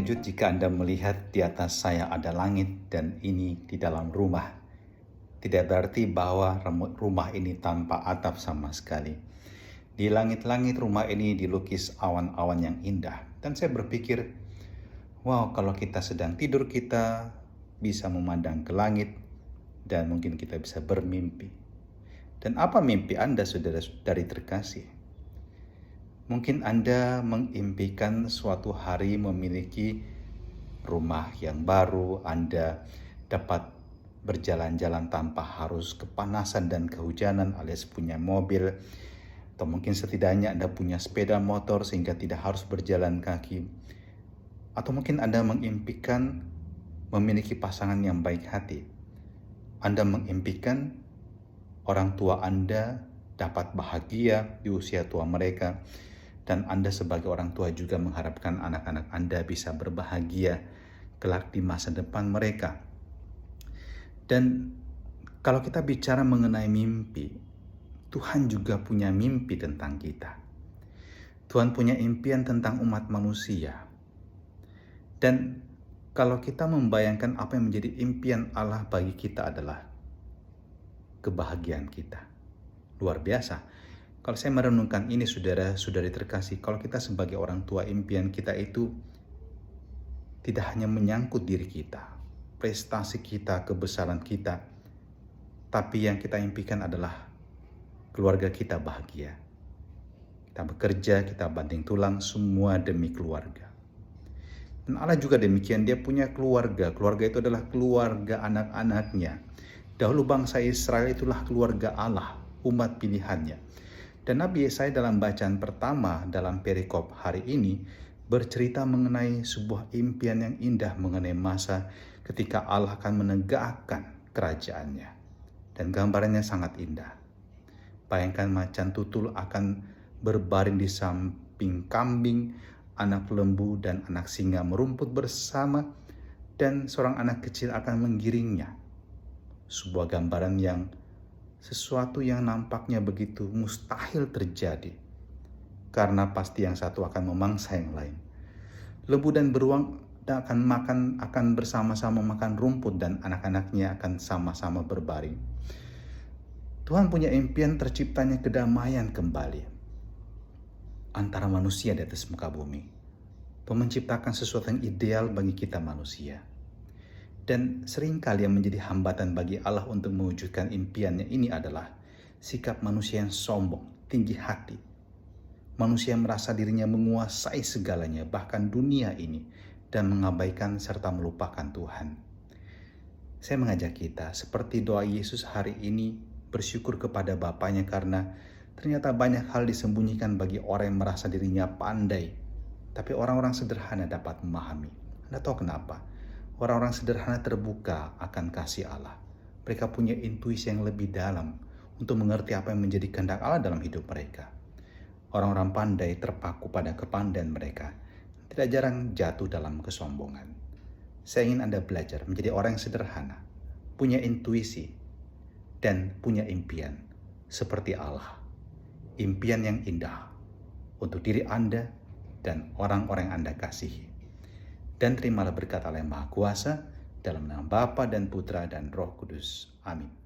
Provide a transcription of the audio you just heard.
terkejut jika Anda melihat di atas saya ada langit dan ini di dalam rumah. Tidak berarti bahwa rumah ini tanpa atap sama sekali. Di langit-langit rumah ini dilukis awan-awan yang indah. Dan saya berpikir, wow, kalau kita sedang tidur kita bisa memandang ke langit dan mungkin kita bisa bermimpi. Dan apa mimpi Anda, saudara-saudari terkasih? Mungkin Anda mengimpikan suatu hari memiliki rumah yang baru, Anda dapat berjalan-jalan tanpa harus kepanasan dan kehujanan alias punya mobil, atau mungkin setidaknya Anda punya sepeda motor sehingga tidak harus berjalan kaki. Atau mungkin Anda mengimpikan memiliki pasangan yang baik hati. Anda mengimpikan orang tua Anda dapat bahagia di usia tua mereka, dan Anda sebagai orang tua juga mengharapkan anak-anak Anda bisa berbahagia kelak di masa depan mereka. Dan kalau kita bicara mengenai mimpi, Tuhan juga punya mimpi tentang kita. Tuhan punya impian tentang umat manusia. Dan kalau kita membayangkan apa yang menjadi impian Allah bagi kita adalah kebahagiaan kita. Luar biasa. Kalau saya merenungkan ini, saudara-saudari terkasih, kalau kita sebagai orang tua, impian kita itu tidak hanya menyangkut diri kita, prestasi kita, kebesaran kita, tapi yang kita impikan adalah keluarga kita bahagia. Kita bekerja, kita banting tulang, semua demi keluarga. Dan Allah juga demikian, Dia punya keluarga. Keluarga itu adalah keluarga anak-anaknya. Dahulu bangsa Israel itulah keluarga Allah, umat pilihannya. Dan Nabi Yesaya dalam bacaan pertama dalam perikop hari ini bercerita mengenai sebuah impian yang indah mengenai masa ketika Allah akan menegakkan kerajaannya. Dan gambarannya sangat indah. Bayangkan macan tutul akan berbaring di samping kambing, anak lembu dan anak singa merumput bersama, dan seorang anak kecil akan menggiringnya. Sebuah gambaran yang sesuatu yang nampaknya begitu mustahil terjadi, karena pasti yang satu akan memangsa yang lain. Lembu dan beruang akan bersama-sama makan rumput dan anak-anaknya akan sama-sama berbaring. Tuhan punya impian terciptanya kedamaian kembali antara manusia di atas muka bumi. Tuhan menciptakan sesuatu yang ideal bagi kita manusia. Dan seringkali yang menjadi hambatan bagi Allah untuk mewujudkan impiannya ini adalah sikap manusia yang sombong, tinggi hati. Manusia yang merasa dirinya menguasai segalanya, bahkan dunia ini, dan mengabaikan serta melupakan Tuhan. Saya mengajak kita, seperti doa Yesus hari ini, bersyukur kepada Bapaknya karena ternyata banyak hal disembunyikan bagi orang yang merasa dirinya pandai. Tapi orang-orang sederhana dapat memahami. Anda tahu kenapa? Orang-orang sederhana terbuka akan kasih Allah. Mereka punya intuisi yang lebih dalam untuk mengerti apa yang menjadi kehendak Allah dalam hidup mereka. Orang-orang pandai terpaku pada kepandaian mereka. Tidak jarang jatuh dalam kesombongan. Saya ingin Anda belajar menjadi orang yang sederhana, punya intuisi, dan punya impian seperti Allah. Impian yang indah untuk diri Anda dan orang-orang yang Anda kasihi. Dan terimalah berkat Allah yang Maha Kuasa dalam nama Bapa dan Putra dan Roh Kudus. Amin.